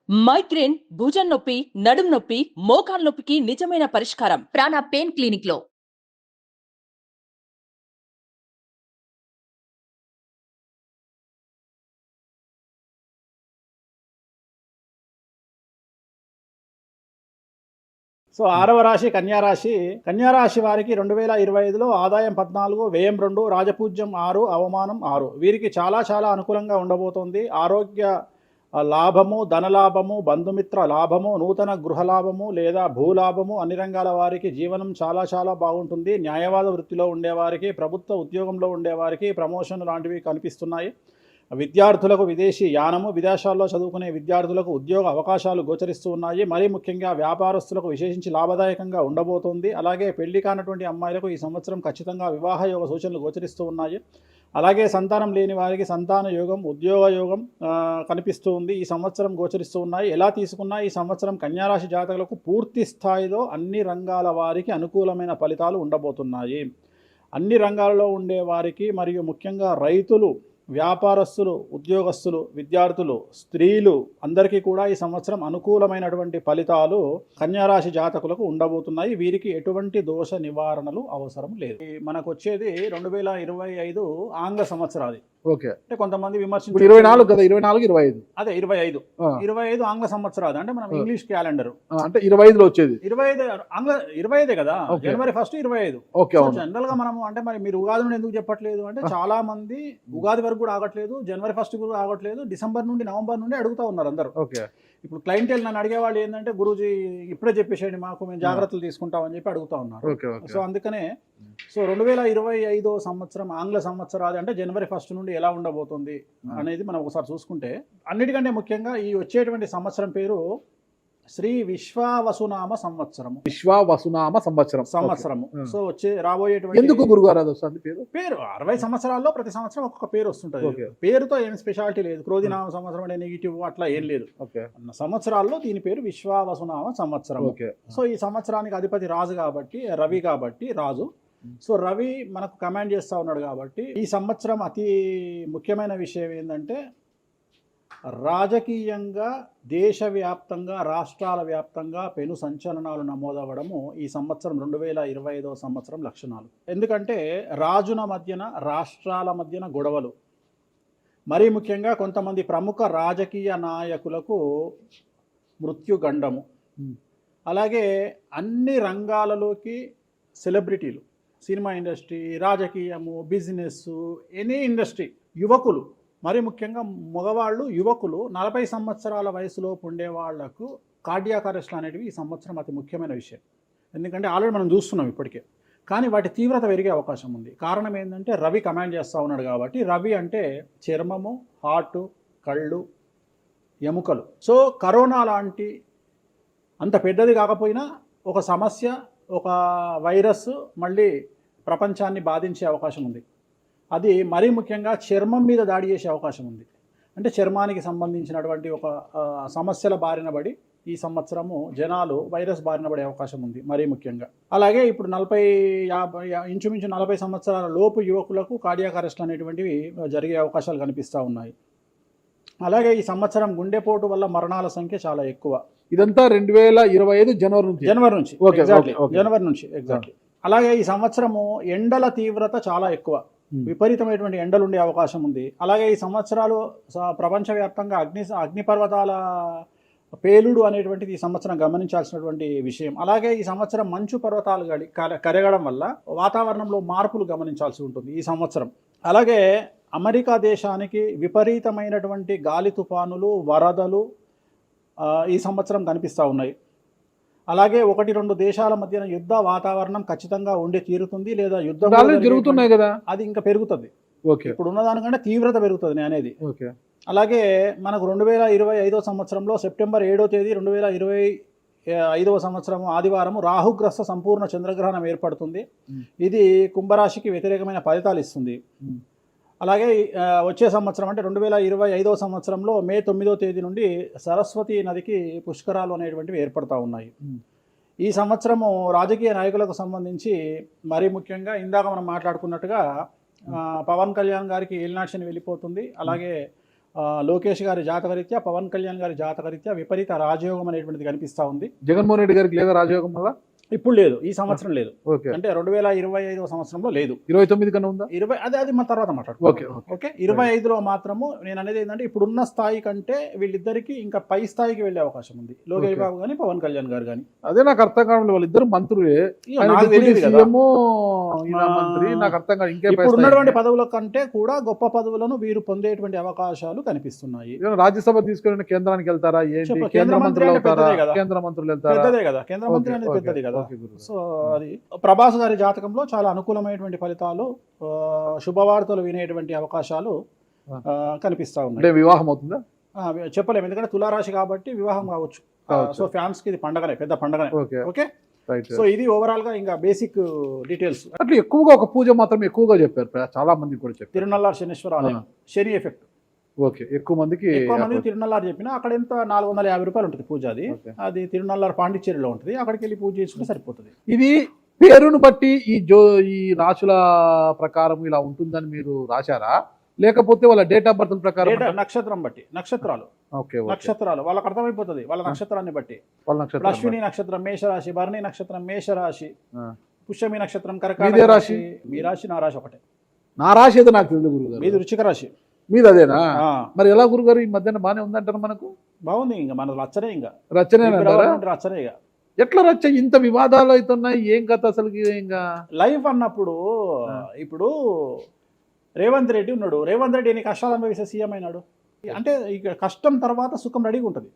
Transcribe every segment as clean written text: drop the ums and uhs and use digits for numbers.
Migraine, భుజం నొప్పి, నడుం నొప్పి, మోకాలు నొప్పికి నిజమైన పరిష్కారం ప్రాణ పెయిన్ క్లినిక్ లో. సో 6వ రాశి కన్యారాశి వారికి 2025లో ఆదాయం 14, వ్యయం 2, రాజపూజ్యం 6, అవమానం 6. వీరికి చాలా అనుకూలంగా ఉండబోతోంది. ఆరోగ్య లాభము, ధనలాభము, బంధుమిత్ర లాభము, నూతన గృహలాభము లేదా భూలాభము, అన్ని రంగాల వారికి జీవనం చాలా బాగుంటుంది. న్యాయవాద వృత్తిలో ఉండేవారికి, ప్రభుత్వ ఉద్యోగంలో ఉండేవారికి ప్రమోషన్ లాంటివి కనిపిస్తున్నాయి. విద్యార్థులకు విదేశీ యానము, విదేశాల్లో చదువుకునే విద్యార్థులకు ఉద్యోగ అవకాశాలు గోచరిస్తూ ఉన్నాయి. మరీ ముఖ్యంగా వ్యాపారస్తులకు విశేషించి లాభదాయకంగా ఉండబోతోంది. అలాగే పెళ్లి కానటువంటి అమ్మాయిలకు ఈ సంవత్సరం ఖచ్చితంగా వివాహ యోగ సూచనలు గోచరిస్తూ ఉన్నాయి. అలాగే సంతానం లేని వారికి సంతాన యోగం, ఉద్యోగ యోగం కనిపిస్తూ ఉంది. ఈ సంవత్సరం గోచరిస్తూ ఉన్నాయి. ఎలా తీసుకున్నా ఈ సంవత్సరం కన్యారాశి జాతకులకు పూర్తి స్థాయిలో అన్ని రంగాల వారికి అనుకూలమైన ఫలితాలు ఉండబోతున్నాయి. అన్ని రంగాలలో ఉండే వారికి మరియు ముఖ్యంగా రైతులు, వ్యాపారస్తులు, ఉద్యోగస్తులు, విద్యార్థులు, స్త్రీలు అందరికీ కూడా ఈ సంవత్సరం అనుకూలమైనటువంటి ఫలితాలు కన్యారాశి జాతకులకు ఉండబోతున్నాయి. వీరికి ఎటువంటి దోష నివారణలు అవసరం లేదు. మనకు వచ్చేది 2025 ఆంగ్ల సంవత్సరాది. ఓకే, అంటే కొంతమంది విమర్శించారు 24 కదా, 24, 25 అదే 25 ఆంగ్ల సంవత్సరాది. అంటే మనం ఇంగ్లీష్ క్యాలెండర్ అంటే 25లో వచ్చేది 25 ఆంగ్ల 25 కదా. జనవరి 1 25. జనరల్ గా మనము అంటే మరి మీరు ఉగాది నుండి ఎందుకు చెప్పట్లేదు అంటే చాలా మంది ఉగాది వరకు కూడా ఆగట్లేదు, జనవరి 1 కూడా ఆగట్లేదు, డిసెంబర్ నుండి నవంబర్ నుండి అడుగుతా ఉన్నారు అందరూ. ఇప్పుడు క్లయింటెల్ నన్ను అడిగేవాళ్ళు ఏంటంటే గురూజీ ఇప్పుడే చెప్పేసేయండి మాకు, మేము జాగ్రత్తలు తీసుకుంటామని చెప్పి అడుగుతా ఉన్నారు. సో అందుకనే 2025 సంవత్సరం ఆంగ్ల సంవత్సరాది అంటే జనవరి 1 నుండి ఎలా ఉండబోతుంది అనేది మనం ఒకసారి చూసుకుంటే, అన్నిటికంటే ముఖ్యంగా ఈ వచ్చేటువంటి సంవత్సరం పేరు శ్రీ విశ్వావసునామ సంవత్సరము. సో రాబోయేటువంటి ఎందుకు గురుగారు పేరు 60 సంవత్సరాల్లో ప్రతి సంవత్సరం ఒక్కొక్క పేరు వస్తుంటది. పేరుతో ఏం స్పెషాలిటీ లేదు. క్రోధినామ సంవత్సరం అంటే నెగిటివ్ అట్లా ఏం లేదు. సంవత్సరాల్లో దీని పేరు విశ్వావసునామ సంవత్సరం. సో ఈ సంవత్సరానికి అధిపతి రాజు కాబట్టి, రవి కాబట్టి రాజు. సో రవి మనకు కమాండ్ చేస్తూ ఉన్నాడు కాబట్టి ఈ సంవత్సరం అతి ముఖ్యమైన విషయం ఏంటంటే రాజకీయంగా దేశవ్యాప్తంగా, రాష్ట్రాల వ్యాప్తంగా పెను సంచలనాలు నమోదవ్వడము ఈ సంవత్సరం 2025 సంవత్సరం లక్షణాలు. ఎందుకంటే రాజుల మధ్యన, రాష్ట్రాల మధ్యన గొడవలు, మరీ ముఖ్యంగా కొంతమంది ప్రముఖ రాజకీయ నాయకులకు మృత్యుగండము, అలాగే అన్ని రంగాలలోకి సెలబ్రిటీలు, సినిమా ఇండస్ట్రీ, రాజకీయము, బిజినెస్, ఎనీ ఇండస్ట్రీ, యువకులు, మరి ముఖ్యంగా మగవాళ్ళు, యువకులు 40 సంవత్సరాల వయసులోపు ఉండే వాళ్లకు కార్డియాక్ అరెస్ట్లు అనేటివి ఈ సంవత్సరం అతి ముఖ్యమైన విషయం. ఎందుకంటే ఆల్రెడీ మనం చూస్తున్నాం ఇప్పటికే, కానీ వాటి తీవ్రత పెరిగే అవకాశం ఉంది. కారణం ఏంటంటే రవి కమాండ్ చేస్తూ ఉన్నాడు కాబట్టి. రవి అంటే చర్మము, హార్ట్, కళ్ళు, ఎముకలు. సో కరోనా లాంటి అంత పెద్దది కాకపోయినా ఒక సమస్య, ఒక వైరస్ మళ్ళీ ప్రపంచాన్ని బాధించే అవకాశం ఉంది. అది మరీ ముఖ్యంగా చర్మం మీద దాడి చేసే అవకాశం ఉంది. అంటే చర్మానికి సంబంధించినటువంటి ఒక సమస్యల బారిన పడి ఈ సంవత్సరము జనాలు వైరస్ బారిన పడే అవకాశం ఉంది మరీ ముఖ్యంగా. అలాగే ఇప్పుడు 50 ఇంచుమించు 40 సంవత్సరాల లోపు యువకులకు కార్డియాక్ అరెస్ట్ అనేటువంటివి జరిగే అవకాశాలు కనిపిస్తూ ఉన్నాయి. అలాగే ఈ సంవత్సరం గుండెపోటు వల్ల మరణాల సంఖ్య చాలా ఎక్కువ. ఇదంతా 2025 జనవరి నుంచి ఎగ్జాక్ట్లీ. అలాగే ఈ సంవత్సరము ఎండల తీవ్రత చాలా ఎక్కువ, విపరీతమైనటువంటి ఎండలు ఉండే అవకాశం ఉంది. అలాగే ఈ సంవత్సరాలు ప్రపంచవ్యాప్తంగా అగ్నిపర్వతాల పేలుడు అనేటువంటిది ఈ సంవత్సరం గమనించాల్సినటువంటి విషయం. అలాగే ఈ సంవత్సరం మంచు పర్వతాలు కరగడం వల్ల వాతావరణంలో మార్పులు గమనించాల్సి ఉంటుంది ఈ సంవత్సరం. అలాగే అమెరికా దేశానికి విపరీతమైనటువంటి గాలి తుఫానులు, వరదలు ఈ సంవత్సరం కనిపిస్తూ ఉన్నాయి. అలాగే 1-2 దేశాల మధ్యన యుద్ధ వాతావరణం ఖచ్చితంగా ఉండి తీరుతుంది, లేదా యుద్ధం జరుగుతున్నాయి కదా, అది ఇంకా పెరుగుతుంది. ఇప్పుడు ఉన్నదానికంటే తీవ్రత పెరుగుతుంది అనేది. అలాగే మనకు 2025 సంవత్సరంలో సెప్టెంబర్ 7వ తేదీ 2025 సంవత్సరం ఆదివారం రాహుగ్రస్త సంపూర్ణ చంద్రగ్రహణం ఏర్పడుతుంది. ఇది కుంభరాశికి వ్యతిరేకమైన ఫలితాలు ఇస్తుంది. అలాగే వచ్చే సంవత్సరం అంటే 2025 సంవత్సరంలో మే 9వ తేదీ నుండి సరస్వతి నదికి పుష్కరాలు అనేటువంటివి ఏర్పడతా ఉన్నాయి. ఈ సంవత్సరము రాజకీయ నాయకులకు సంబంధించి మరీ ముఖ్యంగా ఇందాక మనం మాట్లాడుకున్నట్టుగా పవన్ కళ్యాణ్ గారికి ఏలినాటి శని వెళ్ళిపోతుంది. అలాగే లోకేష్ గారి జాతకరీత్యా, పవన్ కళ్యాణ్ గారి జాతకరీత్యా విపరీత రాజయోగం అనేటువంటిది కనిపిస్తూ ఉంది. జగన్మోహన్ రెడ్డి గారికి లేదా రాజయోగం వల్ల? ఇప్పుడు లేదు, ఈ సంవత్సరం లేదు. ఓకే, అంటే 2025 సంవత్సరంలో లేదు. 29 కన్నా ఉందా? 20 అది మన తర్వాత మాట్లాడు. ఓకే ఓకే 25లో మాత్రము నేను అనేది ఏంటంటే ఇప్పుడున్న స్థాయి కంటే వీళ్ళిద్దరికి ఇంకా పై స్థాయికి వెళ్ళే అవకాశం ఉంది. లోకేష్ బాబు కానీ పవన్ కళ్యాణ్ గారు కానీ. అదే నాకు అర్థం కావడం, వాళ్ళిద్దరు మంత్రులే, నాకు తెలియదు కదా. సీఎం, ఈయన మంత్రి. నాకు అర్థం కాదు. ఇంకా ఇప్పుడు ఉన్నటువంటి పదవుల కంటే కూడా గొప్ప పదవులను వీరు పొందేటువంటి అవకాశాలు కనిపిస్తున్నాయి. రాజ్యసభ తీసుకెళ్ళిన కేంద్రానికి వెళ్తారా ఏంటి? కేంద్ర మంత్రులు అవుతారా? కేంద్ర మంత్రులు వెళ్తారా? పెద్దదే కదా, కేంద్ర మంత్రి అనేది పెద్దది కదా. సో అది ప్రభాస్ గారి జాతకంలో చాలా అనుకూలమైనటువంటి ఫలితాలు, శుభవార్తలు వినేటువంటి అవకాశాలు కనిపిస్తా ఉన్నాయి. వివాహం అవుతుందా చెప్పలేము, ఎందుకంటే తులారాశి కాబట్టి వివాహం కావచ్చు. సో ఫ్యాన్స్ కి ఇది పండగనే, పెద్ద పండగనే. ఓకే సో ఇది ఓవరాల్ గా ఇంకా బేసిక్ డీటెయిల్స్. అట్లా ఎక్కువగా ఒక పూజ మాత్రం ఎక్కువగా చెప్పారు, చాలా మంది కూడా చెప్పారు. తిరునల్లార్ శనీశ్వర ఆలయం, శని ఎఫెక్ట్. ఓకే, ఎక్కువ మందికి తిరునల్లారు చెప్పిన అక్కడ ఎంత 450 రూపాయలు ఉంటుంది పూజ. అది తిరునల్లారు పాండిచ్చేరిలో ఉంటుంది, అక్కడికి వెళ్ళి పూజ చేసుకుంటే సరిపోతుంది. ఇది పేరును బట్టి ఈ రాశుల ప్రకారం ఇలా ఉంటుందని మీరు రాశారా, లేకపోతే వాళ్ళ డేట్ ఆఫ్ బర్త్ ప్రకారం? నక్షత్రం బట్టి, నక్షత్రాలు. ఓకే, నక్షత్రాలు వాళ్ళకి అర్థమైపోతుంది, వాళ్ళ నక్షత్రాన్ని బట్టి. అశ్విని నక్షత్రం మేషరాశి, భరణి నక్షత్రం మేషరాశి, పుష్యమి నక్షత్రం కర్కాటక రాశి. మీ రాశి నా రాశి ఒకటే. నా రాశి ఏదో నాకు తెలియదు గురుగారు. మీది వృశ్చిక రాశి. మీది అదేనా? మరి ఎలా గురుగారు ఈ మధ్యన బాగానే ఉందంటారు? మనకు బాగుంది, ఇంకా మన రచనే, ఇంకా రచనే రచనే. ఇక ఎట్లా రచ్చ? ఇంత వివాదాలు అవుతున్నాయి, ఏం కథ అసలు? ఇంకా లైఫ్ అన్నప్పుడు ఇప్పుడు రేవంత్ రెడ్డి ఉన్నాడు, రేవంత్ రెడ్డి ఎన్ని కష్టాలు అనుభవిస్తే సీఎం అయినాడు. అంటే ఇక కష్టం తర్వాత సుఖం రెడీగా ఉంటుంది.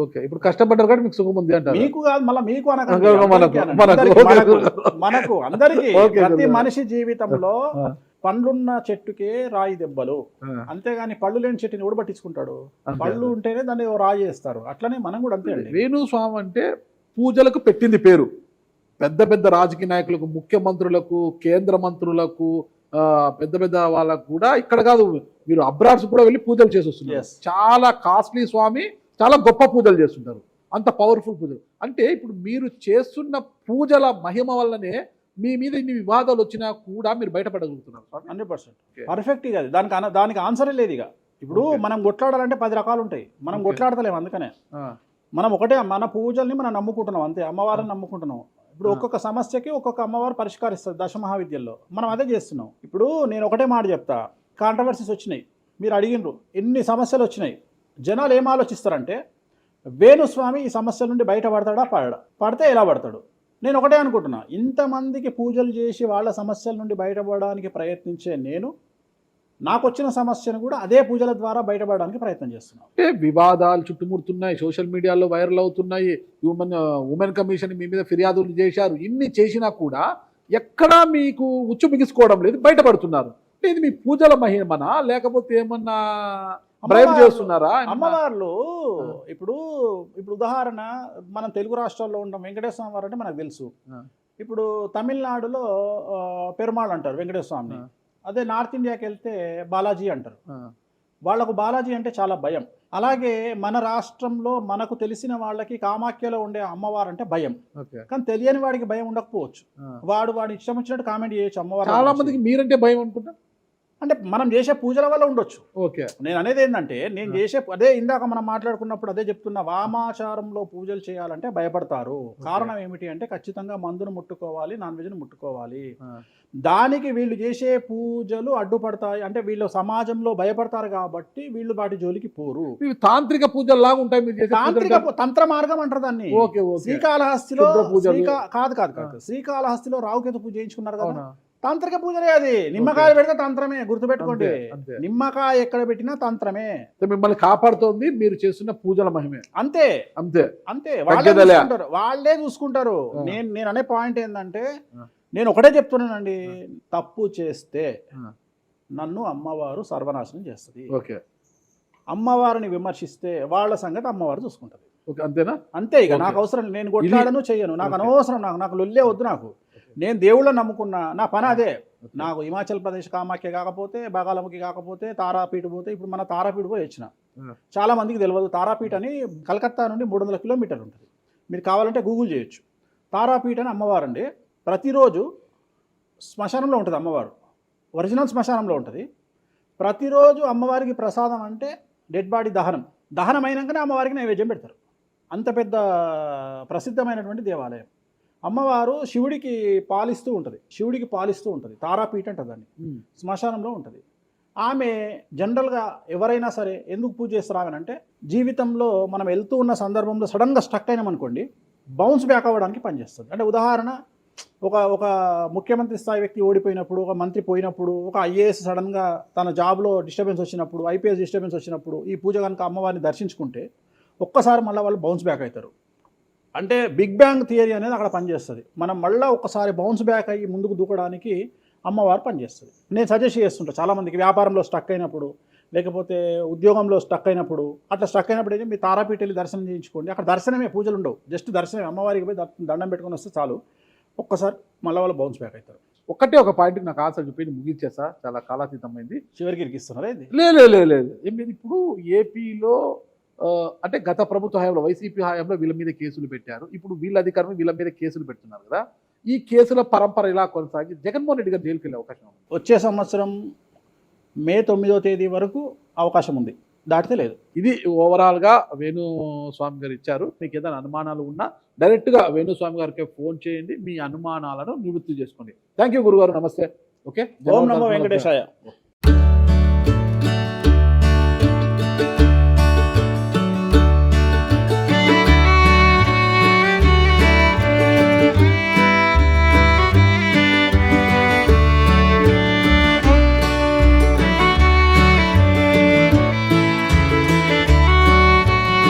ఓకే, ఇప్పుడు కష్టపడ్డారు కాబట్టి మీకు సుఖం ఉంది అంటారు. మీకు కాదు, మళ్ళీ మీకు మనకు అందరికీ. ప్రతి మనిషి జీవితంలో పండ్లున్న చెట్టుకే రాయి దెబ్బలు, అంతేగాని పళ్ళు లేని చెట్టుని కూడా పట్టించుకుంటాడు. పళ్ళు ఉంటేనే దాన్ని రాయి చేస్తారు. అట్లనే మనం కూడా అంతే అండి. వేణుస్వామి అంటే పూజలకు పెట్టింది పేరు. పెద్ద పెద్ద రాజకీయ నాయకులకు, ముఖ్యమంత్రులకు, కేంద్ర మంత్రులకు, పెద్ద పెద్ద వాళ్ళకు కూడా ఇక్కడ కాదు, మీరు అబ్రాడ్స్ కూడా వెళ్ళి పూజలు చేసి వస్తున్నారు. చాలా కాస్ట్లీ స్వామి, చాలా గొప్ప పూజలు చేస్తుంటారు, అంత పవర్ఫుల్ పూజలు. అంటే ఇప్పుడు మీరు చేస్తున్న పూజల మహిమ వల్లనే మీ మీద ఇన్ని వివాదాలు వచ్చినా కూడా మీరు బయటపడగలుగుతున్నారు. 100% పర్ఫెక్ట్. ఇక దానికి ఆన్సరే లేదు. ఇక ఇప్పుడు మనం కొట్లాడాలంటే 10 రకాలు ఉంటాయి, మనం కొట్లాడతలేము. అందుకనే మనం ఒకటే, మన పూజల్ని మనం నమ్ముకుంటున్నాం అంతే, అమ్మవారిని నమ్ముకుంటున్నాం. ఇప్పుడు ఒక్కొక్క సమస్యకి ఒక్కొక్క అమ్మవారు పరిష్కరిస్తుంది దశమహావిద్యల్లో. మనం అదే చేస్తున్నాం. ఇప్పుడు నేను ఒకటే మాట చెప్తా, కాంట్రవర్సీస్ వచ్చినాయి, మీరు అడిగినరు, ఎన్ని సమస్యలు వచ్చినాయి. జనాలు ఏం ఆలోచిస్తారంటే వేణుస్వామి ఈ సమస్యల నుండి బయటపడతాడా, పడితే ఎలా పడతాడు? నేను ఒకటే అనుకుంటున్నా, ఇంతమందికి పూజలు చేసి వాళ్ళ సమస్యల నుండి బయటపడడానికి ప్రయత్నించే నేను, నాకు వచ్చిన సమస్యను కూడా అదే పూజల ద్వారా బయటపడడానికి ప్రయత్నం చేస్తున్నాను. వివాదాలు చుట్టుముడుతున్నాయి, సోషల్ మీడియాలో వైరల్ అవుతున్నాయి, ఉమెన్ కమిషన్ మీ మీద ఫిర్యాదులు చేశారు. ఇన్ని చేసినా కూడా ఎక్కడా మీకు ఉచ్చు బిగుసుకోవడం లేదు, బయటపడుతున్నారు. ఇది మీ పూజల మహిమనా, లేకపోతే ఏమన్నా బ్రైబ్ చేస్తున్నారా? అమ్మవార్లు ఇప్పుడు ఉదాహరణ, మనం తెలుగు రాష్ట్రాల్లో ఉంటాం, వెంకటేశ్వర స్వామి వారు అంటే మనకు తెలుసు. ఇప్పుడు తమిళనాడులో పెరుమాళ్ అంటారు వెంకటేశ్వర స్వామిని. అదే నార్త్ ఇండియాకి వెళ్తే బాలాజీ అంటారు. వాళ్లకు బాలాజీ అంటే చాలా భయం. అలాగే మన రాష్ట్రంలో మనకు తెలిసిన వాళ్ళకి కామాఖ్యలో ఉండే అమ్మవారు అంటే భయం. కానీ తెలియని వాడికి భయం ఉండకపోవచ్చు, వాడి ఇష్టం వచ్చినట్టు కామెంట్ చేయొచ్చు అమ్మవారు. చాలా మందికి మీరంటే భయం అనుకుంటా, అంటే మనం చేసే పూజల వల్ల ఉండొచ్చు. ఓకే, నేను అనేది ఏంటంటే, నేను చేసే అదే ఇందాక మనం మాట్లాడుకున్నప్పుడు అదే చెప్తున్నా, వామాచారంలో పూజలు చేయాలంటే భయపడతారు. కారణం ఏమిటి అంటే, ఖచ్చితంగా మందును ముట్టుకోవాలి, నాన్ వెజ్ను ముట్టుకోవాలి. దానికి వీళ్ళు చేసే పూజలు అడ్డుపడతాయి. అంటే వీళ్ళు సమాజంలో భయపడతారు కాబట్టి వీళ్ళు వాటి జోలికి పోరు. తాంత్రిక పూజలు లాగా ఉంటాయి మీరు చేసే తాంత్రిక తంత్ర మార్గం అంటారు దాన్ని. శ్రీకాళహస్తిలో కాదు శ్రీకాళహస్తిలో రావుకేతు పూజ చేయించుకున్నారు కదా, తాంత్రిక పూజలే. అది నిమ్మకాయ పెడితే తంత్రమే, గుర్తుపెట్టుకోండి. నిమ్మకాయ ఎక్కడ పెట్టినా తంత్రమే. మిమ్మల్ని కాపాడుతోంది మీరు చేస్తున్న పూజల మహిమే. అంతే అంతే అంతే, వాళ్ళే చూసుకుంటారు. నేను అనే పాయింట్ ఏంటంటే, నేను ఒకటే చెప్తున్నానండి, తప్పు చేస్తే నన్ను అమ్మవారు సర్వనాశనం చేస్తుంది. అమ్మవారిని విమర్శిస్తే వాళ్ళ సంగతి అమ్మవారు చూసుకుంటది. అంతేనా? అంతే. ఇక నాకు అవసరం, నేను కొట్లాడను చెయ్యను, నాకు అనవసరం, నాకు లొల్లే వద్దు. నాకు నేను దేవుళ్ళని నమ్ముకున్నా, నా పని అదే. నాకు హిమాచల్ ప్రదేశ్ కామాఖ్య కాకపోతే, బాగాలముఖి కాకపోతే, తారాపీఠ పోతే, ఇప్పుడు మన తారాపీఠ పోయి వచ్చిన. చాలా మందికి తెలియదు, తారాపీఠ అని కలకత్తా నుండి 300 కిలోమీటర్లు ఉంటుంది. మీరు కావాలంటే గూగుల్ చేయొచ్చు. తారాపీఠ అని అమ్మవారు అండి. ప్రతిరోజు శ్మశానంలో ఉంటుంది అమ్మవారు, ఒరిజినల్ శ్మశానంలో ఉంటుంది. ప్రతిరోజు అమ్మవారికి ప్రసాదం అంటే డెడ్ బాడీ దహనం అయినాకనే అమ్మవారికి నైవేద్యం పెడతారు. అంత పెద్ద ప్రసిద్ధమైనటువంటి దేవాలయం. అమ్మవారు శివుడికి పాలిస్తూ ఉంటుంది. తారాపీఠ అంటారు దాన్ని. శ్మశానంలో ఉంటుంది. ఆమె జనరల్గా ఎవరైనా సరే ఎందుకు పూజ చేస్తారామనంటే, జీవితంలో మనం వెళ్తూ ఉన్న సందర్భంలో సడన్గా స్టక్ అయినామనుకోండి, బౌన్స్ బ్యాక్ అవ్వడానికి పనిచేస్తుంది. అంటే ఉదాహరణ, ఒక ముఖ్యమంత్రి స్థాయి వ్యక్తి ఓడిపోయినప్పుడు, ఒక మంత్రి పోయినప్పుడు, ఒక ఐఏఎస్ సడన్గా తన జాబ్లో డిస్టర్బెన్స్ వచ్చినప్పుడు, ఐపీఎస్ డిస్టర్బెన్స్ వచ్చినప్పుడు ఈ పూజ కనుక అమ్మవారిని దర్శించుకుంటే ఒక్కసారి మళ్ళీ వాళ్ళు బౌన్స్ బ్యాక్ అవుతారు. అంటే బిగ్ బ్యాంగ్ థియరీ అనేది అక్కడ పనిచేస్తుంది. మనం మళ్ళీ ఒకసారి బౌన్స్ బ్యాక్ అయ్యి ముందుకు దూకడానికి అమ్మవారు పనిచేస్తుంది. నేను సజెస్ట్ చేస్తుంటాను చాలామందికి, వ్యాపారంలో స్టక్ అయినప్పుడు, లేకపోతే ఉద్యోగంలో స్టక్ అయినప్పుడు, అట్లా స్టక్ అయినప్పుడు అయితే మీ తారాపీఠ వెళ్ళి దర్శనం చేయించుకోండి. అక్కడ దర్శనమే, పూజలు ఉండవు, జస్ట్ దర్శనమే. అమ్మవారికి పోయి దండం పెట్టుకొని వస్తే చాలు, ఒక్కసారి మళ్ళీ వాళ్ళు బౌన్స్ బ్యాక్ అవుతారు. ఒక పాయింట్కి నాకు ఆన్సర్ చెప్పి ముగించేసా, చాలా కాలాతీతమైంది. చివరికి ఇరికిస్తున్నారా ఇది? లేదు ఏం లేదు. ఇప్పుడు ఏపీలో అంటే గత ప్రభుత్వ హయాంలో, వైసీపీ హయాంలో వీళ్ళ మీద కేసులు పెట్టారు. ఇప్పుడు వీళ్ళ అధికారం వీళ్ళ మీద కేసులు పెడుతున్నారు కదా. ఈ కేసుల పరంపర ఇలా కొనసాగి జగన్మోహన్ రెడ్డి గారు జైలుకి వెళ్ళే అవకాశం ఉంది. వచ్చే సంవత్సరం మే 9వ తేదీ వరకు అవకాశం ఉంది, దాటితే లేదు. ఇది ఓవరాల్గా వేణుస్వామి గారు ఇచ్చారు. మీకు ఏదైనా అనుమానాలు ఉన్నా డైరెక్ట్గా వేణుస్వామి గారికి ఫోన్ చేయండి, మీ అనుమానాలను నివృత్తి చేసుకోండి. థ్యాంక్ యూ గురుగారు, నమస్తే. ఓకే, ఓం నమో వెంకటేశాయ.